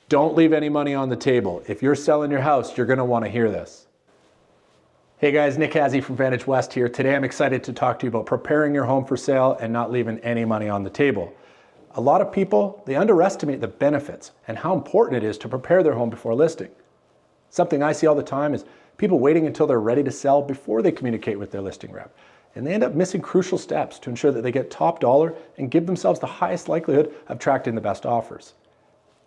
Don't leave any money on the table. If you're selling your house, you're going to want to hear this. Hey guys, Nick Hazzi from Vantage West here. Today I'm excited to talk to you about preparing your home for sale and not leaving any money on the table. A lot of people, they underestimate the benefits and how important it is to prepare their home before listing. Something I see all the time is people waiting until they're ready to sell before they communicate with their listing rep. And they end up missing crucial steps to ensure that they get top dollar and give themselves the highest likelihood of attracting the best offers.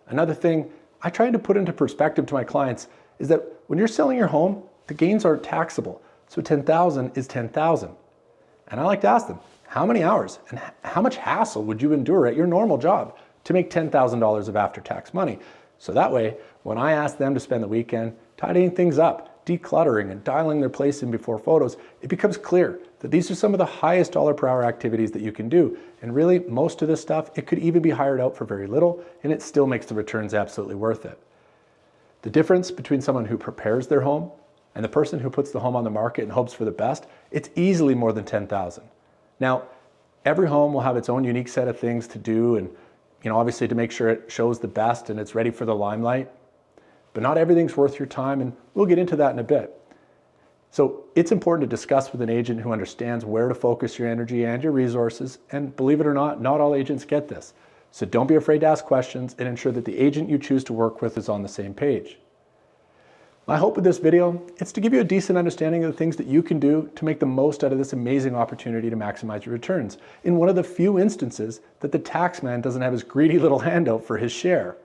Another thing I try to put into perspective to my clients is that when you're selling your home, the gains are taxable. So 10,000 is 10,000. And I like to ask them, how many hours and how much hassle would you endure at your normal job to make $10,000 of after-tax money? So that way, when I ask them to spend the weekend tidying things up, decluttering and dialing their place in before photos, it becomes clear that these are some of the highest dollar per hour activities that you can do. And really, most of this stuff, it could even be hired out for very little, and it still makes the returns absolutely worth it. The difference between someone who prepares their home and the person who puts the home on the market and hopes for the best, it's easily more than 10,000. Now, every home will have its own unique set of things to do and, obviously to make sure it shows the best and it's ready for the limelight. But not everything's worth your time, and we'll get into that in a bit. So it's important to discuss with an agent who understands where to focus your energy and your resources, and believe it or not all agents get this. So don't be afraid to ask questions and ensure that the agent you choose to work with is on the same page. My hope with this video is to give you a decent understanding of the things that you can do to make the most out of this amazing opportunity to maximize your returns in one of the few instances that the tax man doesn't have his greedy little handout for his share.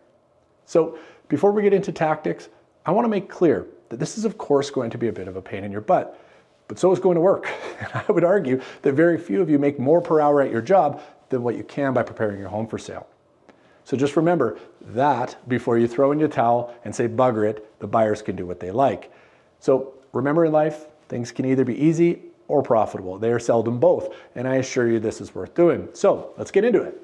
So before we get into tactics, I want to make clear that this is of course going to be a bit of a pain in your butt, but so is going to work. And I would argue that very few of you make more per hour at your job than what you can by preparing your home for sale. So just remember that before you throw in your towel and say, bugger it, the buyers can do what they like. So remember in life, things can either be easy or profitable. They are seldom both. And I assure you this is worth doing. So let's get into it.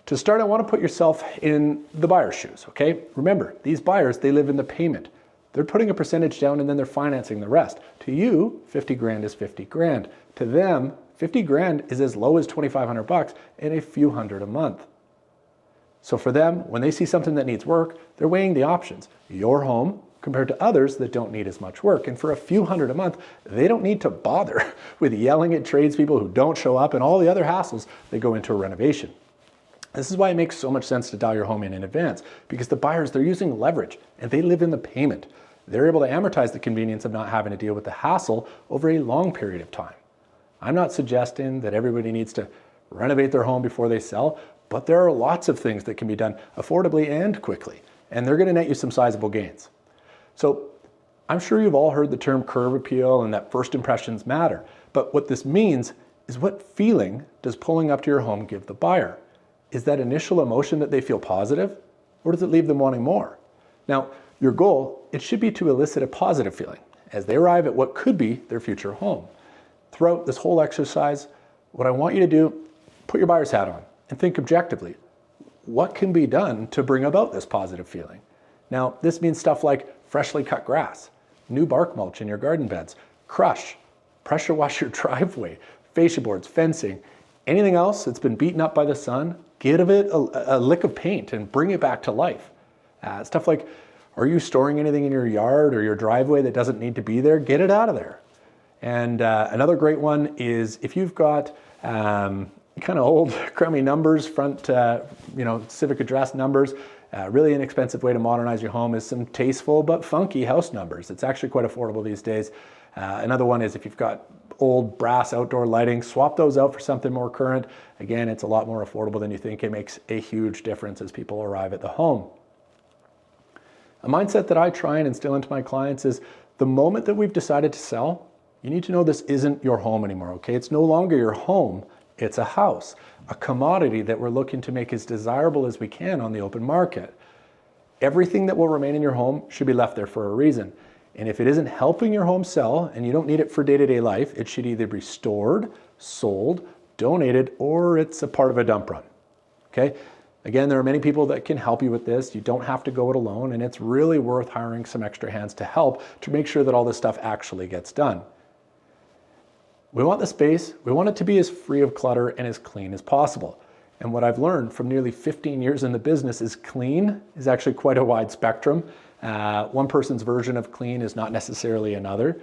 To start, I want to put yourself in the buyer's shoes, okay? Remember, these buyers, they live in the payment. They're putting a percentage down and then they're financing the rest. To you, 50 grand is 50 grand. To them, 50 grand is as low as 2,500 bucks and a few hundred a month. So for them, when they see something that needs work, they're weighing the options. Your home compared to others that don't need as much work. And for a few hundred a month, they don't need to bother with yelling at tradespeople who don't show up and all the other hassles that go into a renovation. This is why it makes so much sense to dial your home in advance, because the buyers, they're using leverage and they live in the payment. They're able to amortize the convenience of not having to deal with the hassle over a long period of time. I'm not suggesting that everybody needs to renovate their home before they sell, but there are lots of things that can be done affordably and quickly, and they're going to net you some sizable gains. So I'm sure you've all heard the term curb appeal and that first impressions matter, but what this means is, what feeling does pulling up to your home give the buyer? Is that initial emotion that they feel positive, or does it leave them wanting more? Now, your goal, it should be to elicit a positive feeling as they arrive at what could be their future home. Throughout this whole exercise, what I want you to do, put your buyer's hat on and think objectively. What can be done to bring about this positive feeling? Now, this means stuff like freshly cut grass, new bark mulch in your garden beds, crush, pressure wash your driveway, fascia boards, fencing, anything else that's been beaten up by the sun, give it a lick of paint and bring it back to life. Stuff like, are you storing anything in your yard or your driveway that doesn't need to be there? Get it out of there. And another great one is if you've got kind of old crummy numbers, front civic address numbers, really inexpensive way to modernize your home is some tasteful but funky house numbers. It's actually quite affordable these days. Another one is if you've got old brass outdoor lighting, swap those out for something more current. Again, it's a lot more affordable than you think. It makes a huge difference as people arrive at the home. A mindset that I try and instill into my clients is, the moment that we've decided to sell, you need to know this isn't your home anymore, okay? It's no longer your home, it's a house, a commodity that we're looking to make as desirable as we can on the open market. Everything that will remain in your home should be left there for a reason. And if it isn't helping your home sell and you don't need it for day-to-day life, it should either be stored, sold, donated, or it's a part of a dump run, okay? Again, there are many people that can help you with this. You don't have to go it alone, and it's really worth hiring some extra hands to help to make sure that all this stuff actually gets done. We want the space, we want it to be as free of clutter and as clean as possible. And what I've learned from nearly 15 years in the business is clean is actually quite a wide spectrum. One person's version of clean is not necessarily another.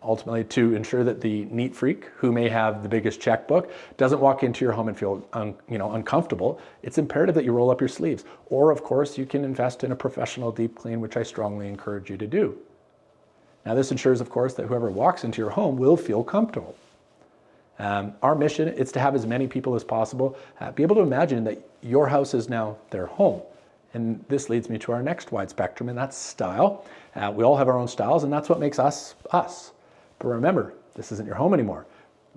Ultimately, to ensure that the neat freak who may have the biggest checkbook doesn't walk into your home and feel uncomfortable, it's imperative that you roll up your sleeves. Or, of course, you can invest in a professional deep clean, which I strongly encourage you to do. Now, this ensures, of course, that whoever walks into your home will feel comfortable. Our mission is to have as many people as possible be able to imagine that your house is now their home. And this leads me to our next wide spectrum, and that's style. We all have our own styles, and that's what makes us, us. But remember, this isn't your home anymore.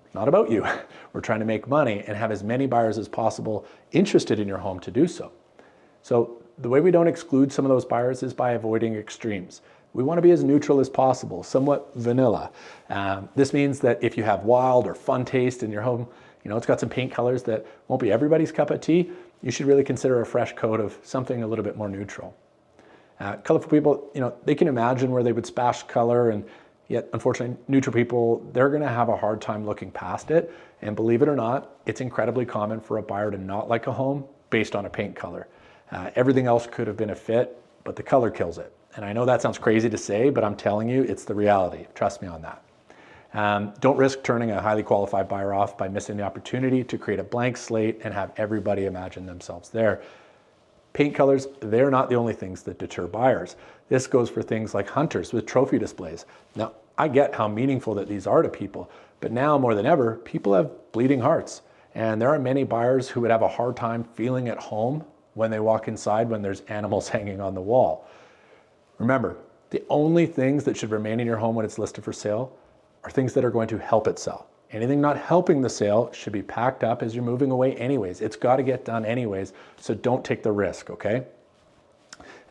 It's not about you. We're trying to make money and have as many buyers as possible interested in your home to do so. So the way we don't exclude some of those buyers is by avoiding extremes. We want to be as neutral as possible, somewhat vanilla. This means that if you have wild or fun taste in your home, it's got some paint colors that won't be everybody's cup of tea, you should really consider a fresh coat of something a little bit more neutral. Colorful people, they can imagine where they would splash color, and yet, unfortunately, neutral people, they're going to have a hard time looking past it. And believe it or not, it's incredibly common for a buyer to not like a home based on a paint color. Everything else could have been a fit, but the color kills it. And I know that sounds crazy to say, but I'm telling you, it's the reality. Trust me on that. Don't risk turning a highly qualified buyer off by missing the opportunity to create a blank slate and have everybody imagine themselves there. Paint colors, they're not the only things that deter buyers. This goes for things like hunters with trophy displays. Now, I get how meaningful that these are to people, but now more than ever, people have bleeding hearts. And there are many buyers who would have a hard time feeling at home when they walk inside when there's animals hanging on the wall. Remember, the only things that should remain in your home when it's listed for sale are things that are going to help it sell. Anything not helping the sale should be packed up as you're moving away anyways. It's got to get done anyways, so don't take the risk, okay?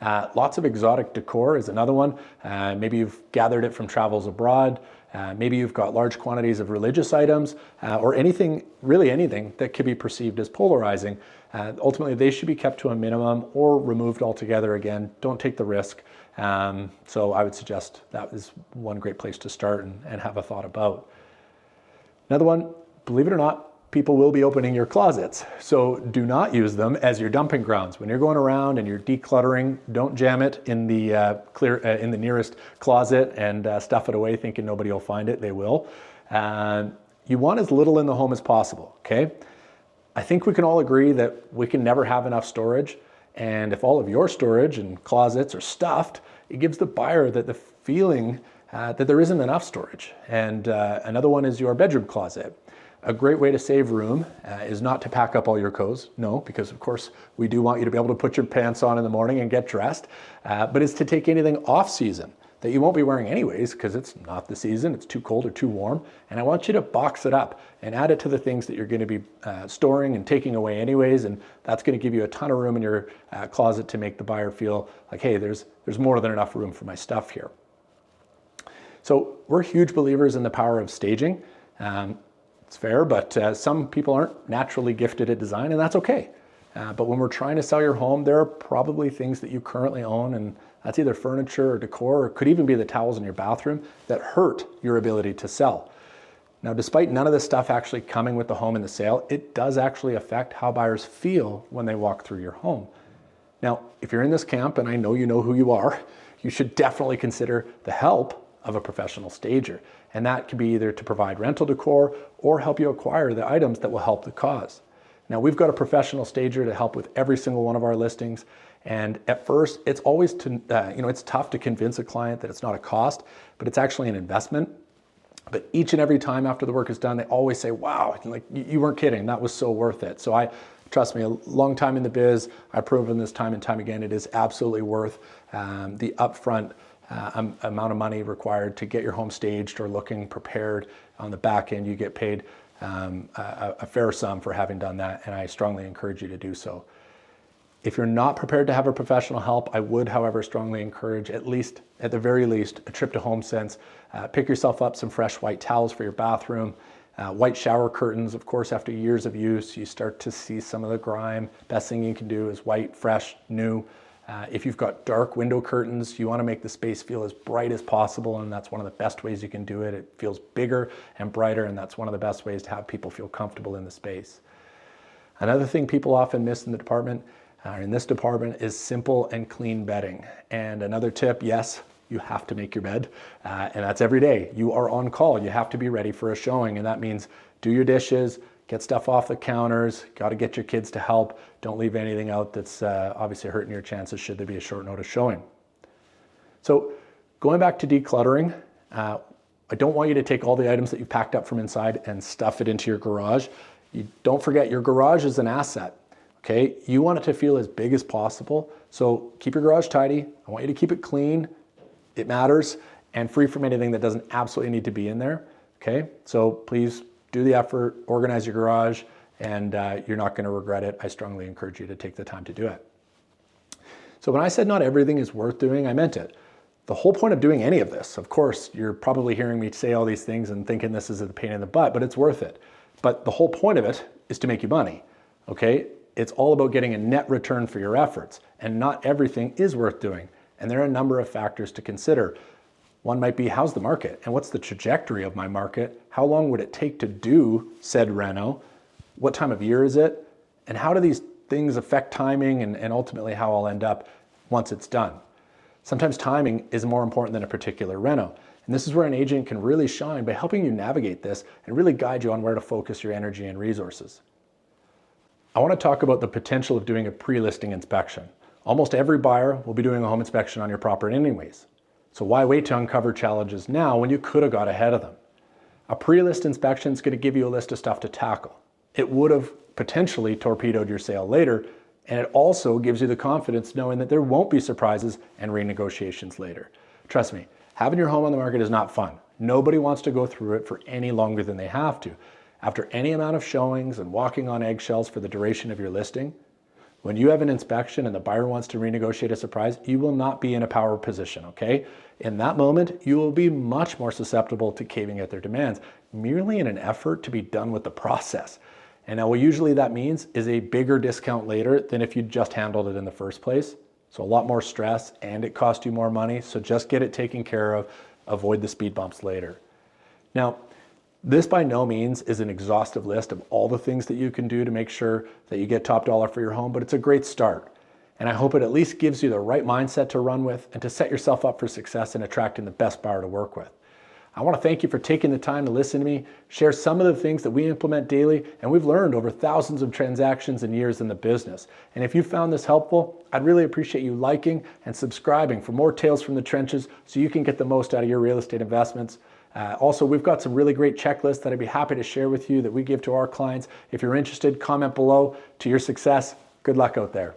Lots of exotic decor is another one. Maybe you've gathered it from travels abroad. Maybe you've got large quantities of religious items or anything, really anything that could be perceived as polarizing. Ultimately, they should be kept to a minimum or removed altogether. Again, don't take the risk. So I would suggest that is one great place to start and have a thought about. Another one, believe it or not, people will be opening your closets. So do not use them as your dumping grounds. When you're going around and you're decluttering, don't jam it in the in the nearest closet and stuff it away thinking nobody will find it. They will. You want as little in the home as possible, okay? I think we can all agree that we can never have enough storage. And if all of your storage and closets are stuffed, it gives the buyer the feeling that there isn't enough storage. And another one is your bedroom closet. A great way to save room is not to pack up all your clothes. No, because of course we do want you to be able to put your pants on in the morning and get dressed, but it's to take anything off season that you won't be wearing anyways because it's not the season, it's too cold or too warm. And I want you to box it up and add it to the things that you're going to be storing and taking away anyways. And that's going to give you a ton of room in your closet to make the buyer feel like, hey, there's more than enough room for my stuff here. So we're huge believers in the power of staging. It's fair, but some people aren't naturally gifted at design, and that's okay. But when we're trying to sell your home, there are probably things that you currently own, and that's either furniture or decor, or it could even be the towels in your bathroom that hurt your ability to sell. Now, despite none of this stuff actually coming with the home in the sale, it does actually affect how buyers feel when they walk through your home. Now, if you're in this camp, and I know you know who you are, you should definitely consider the help of a professional stager. And that can be either to provide rental decor or help you acquire the items that will help the cause. Now, we've got a professional stager to help with every single one of our listings. And at first, it's always it's tough to convince a client that it's not a cost, but it's actually an investment. But each and every time after the work is done, they always say, wow, like you weren't kidding, that was so worth it. So trust me, a long time in the biz, I've proven this time and time again, it is absolutely worth the upfront amount of money required to get your home staged or looking prepared. On the back end, you get paid a fair sum for having done that, and I strongly encourage you to do so. If you're not prepared to have a professional help, I would, however, strongly encourage at the very least, a trip to HomeSense. Pick yourself up some fresh white towels for your bathroom, white shower curtains. Of course, after years of use, you start to see some of the grime. Best thing you can do is white, fresh, new. If you've got dark window curtains, you want to make the space feel as bright as possible, and that's one of the best ways you can do it. It feels bigger and brighter, and that's one of the best ways to have people feel comfortable in the space. Another thing people often miss in this department is simple and clean bedding. And another tip, yes, you have to make your bed, and that's every day. You are on call. You have to be ready for a showing, and that means do your dishes, get stuff off the counters, got to get your kids to help. Don't leave anything out that's obviously hurting your chances should there be a short notice showing. So going back to decluttering, I don't want you to take all the items that you've packed up from inside and stuff it into your garage. You don't forget your garage is an asset, okay? You want it to feel as big as possible. So keep your garage tidy. I want you to keep it clean. It matters, and free from anything that doesn't absolutely need to be in there, okay? So please do the effort, organize your garage, and you're not gonna regret it. I strongly encourage you to take the time to do it. So when I said not everything is worth doing, I meant it. The whole point of doing any of this, of course, you're probably hearing me say all these things and thinking this is a pain in the butt, but it's worth it. But the whole point of it is to make you money, okay? It's all about getting a net return for your efforts, and not everything is worth doing. And there are a number of factors to consider. One might be, how's the market? And what's the trajectory of my market? How long would it take to do said reno? What time of year is it? And how do these things affect timing and ultimately how I'll end up once it's done? Sometimes timing is more important than a particular reno. And this is where an agent can really shine by helping you navigate this and really guide you on where to focus your energy and resources. I want to talk about the potential of doing a pre-listing inspection. Almost every buyer will be doing a home inspection on your property anyways. So why wait to uncover challenges now when you could have got ahead of them? A pre-list inspection is going to give you a list of stuff to tackle. It would have potentially torpedoed your sale later, and it also gives you the confidence knowing that there won't be surprises and renegotiations later. Trust me, having your home on the market is not fun. Nobody wants to go through it for any longer than they have to. After any amount of showings and walking on eggshells for the duration of your listing, when you have an inspection and the buyer wants to renegotiate a surprise, you will not be in a power position, okay? In that moment, you will be much more susceptible to caving at their demands, merely in an effort to be done with the process. And now what usually that means is a bigger discount later than if you just handled it in the first place. So a lot more stress, and it cost you more money, so just get it taken care of, avoid the speed bumps later. Now, this by no means is an exhaustive list of all the things that you can do to make sure that you get top dollar for your home, but it's a great start. And I hope it at least gives you the right mindset to run with and to set yourself up for success in attracting the best buyer to work with. I want to thank you for taking the time to listen to me, share some of the things that we implement daily, and we've learned over thousands of transactions and years in the business. And if you found this helpful, I'd really appreciate you liking and subscribing for more tales from the trenches so you can get the most out of your real estate investments. Also, we've got some really great checklists that I'd be happy to share with you that we give to our clients. If you're interested, comment below. To your success, good luck out there.